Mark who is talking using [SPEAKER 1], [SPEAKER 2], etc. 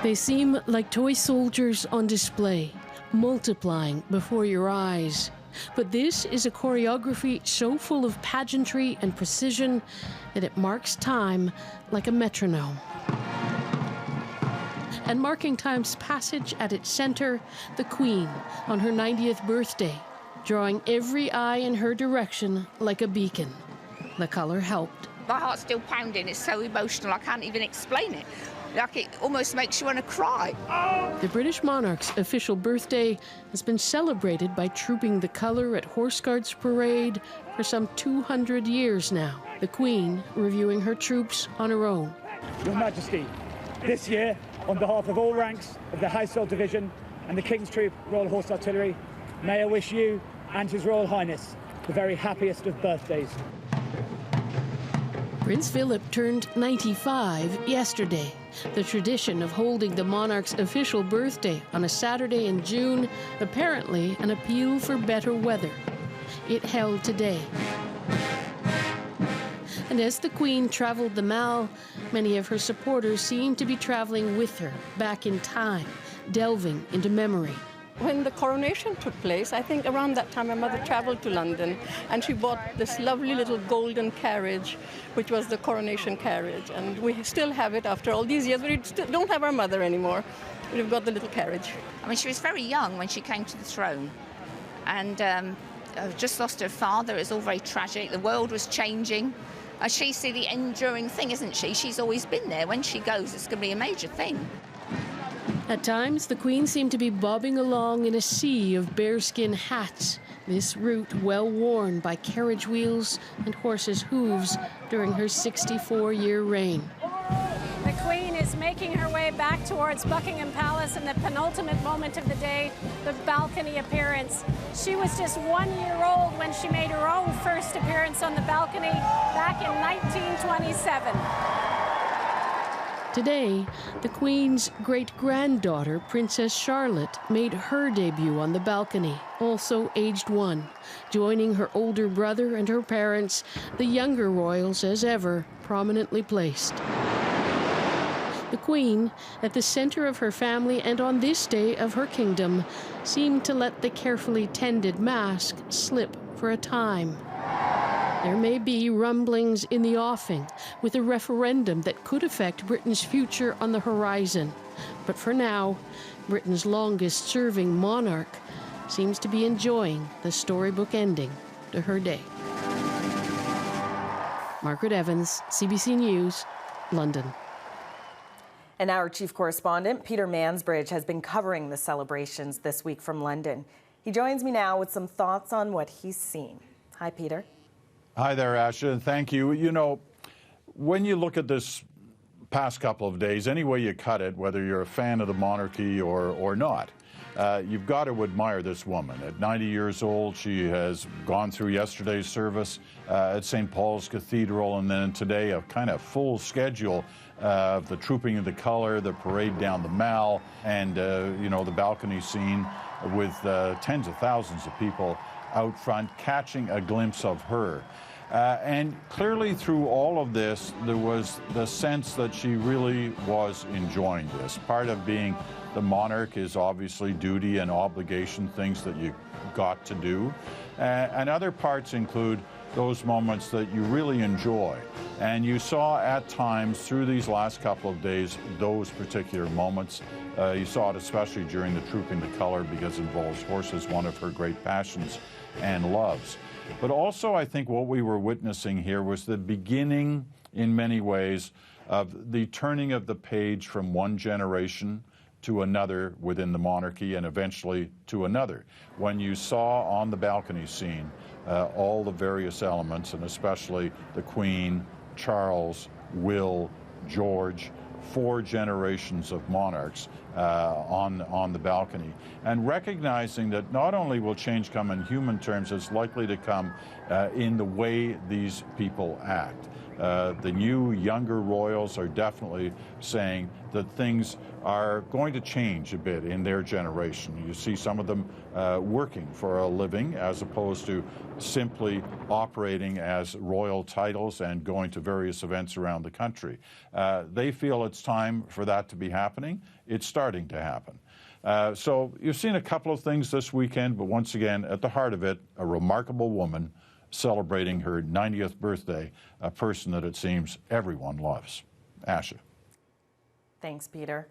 [SPEAKER 1] They seem like toy soldiers on display, multiplying before your eyes. But this is a choreography so full of pageantry and precision that it marks time like a metronome. And marking time's passage at its center, the Queen on her 90th birthday, drawing every eye in her direction like a beacon. The color helped.
[SPEAKER 2] My heart's still pounding. It's so emotional, I can't even explain it. Like, it almost makes you want to cry.
[SPEAKER 1] The British monarch's official birthday has been celebrated by trooping the colour at Horse Guards Parade for some 200 years now. The Queen reviewing her troops on her own.
[SPEAKER 3] Your Majesty, this year, on behalf of all ranks of the Household Division and the King's Troop Royal Horse Artillery, may I wish you and His Royal Highness the very happiest of birthdays.
[SPEAKER 1] Prince Philip turned 95 yesterday. The tradition of holding the monarch's official birthday on a Saturday in June, apparently an appeal for better weather. It held today. And as the Queen traveled the Mall, many of her supporters seemed to be traveling with her, back in time, delving into memory.
[SPEAKER 4] When the coronation took place, I think around that time my mother traveled to London and she bought this lovely little golden carriage, which was the coronation carriage. And we still have it after all these years, but we still don't have our mother anymore. We've got the little carriage.
[SPEAKER 2] I mean, she was very young when she came to the throne. And just lost her father. It was all very tragic. The world was changing. She's the enduring thing, isn't she? She's always been there. When she goes, it's going to be a major thing.
[SPEAKER 1] At times, the Queen seemed to be bobbing along in a sea of bearskin hats, this route well worn by carriage wheels and horses' hooves during her 64-year reign.
[SPEAKER 5] The Queen is making her way back towards Buckingham Palace in the penultimate moment of the day, the balcony appearance. She was just 1 year old when she made her own first appearance on the balcony back in 1927.
[SPEAKER 1] Today, the Queen's great-granddaughter, Princess Charlotte, made her debut on the balcony, also aged 1, joining her older brother and her parents, the younger royals as ever, prominently placed. The Queen, at the center of her family and on this day of her kingdom, seemed to let the carefully tended mask slip for a time. There may be rumblings in the offing, with a referendum that could affect Britain's future on the horizon. But for now, Britain's longest-serving monarch seems to be enjoying the storybook ending to her day. Margaret Evans, CBC News, London.
[SPEAKER 6] And our chief correspondent, Peter Mansbridge, has been covering the celebrations this week from London. He joins me now with some thoughts on what he's seen. Hi, Peter.
[SPEAKER 7] Hi there, Asha, and thank you. You know, when you look at this past couple of days, any way you cut it, whether you're a fan of the monarchy or not, you've got to admire this woman. At 90 years old, she has gone through yesterday's service at St. Paul's Cathedral, and then today a kind of full schedule of the trooping of the colour, the parade down the Mall, and, you know, the balcony scene with tens of thousands of people out front catching a glimpse of her. And clearly through all of this, there was the sense that she really was enjoying this. Part of being the monarch is obviously duty and obligation, things that you got to do. And other parts include those moments that you really enjoy. And you saw at times through these last couple of days those particular moments. You saw it especially during the trooping the colour because it involves horses, one of her great passions and loves. But also I think what we were witnessing here was the beginning, in many ways, of the turning of the page from one generation to another within the monarchy and eventually to another. When you saw on the balcony scene all the various elements, and especially the Queen, Charles, Will, George, 4 generations of monarchs on the balcony, and recognizing that not only will change come in human terms, it's likely to come in the way these people act. The new, younger royals are definitely saying that things are going to change a bit in their generation. You see some of them working for a living as opposed to simply operating as royal titles and going to various events around the country. They feel it's time for that to be happening. It's starting to happen. So you've seen a couple of things this weekend, but once again, at the heart of it, a remarkable woman celebrating her 90th birthday, a person that it seems everyone loves. Asha.
[SPEAKER 6] Thanks, Peter.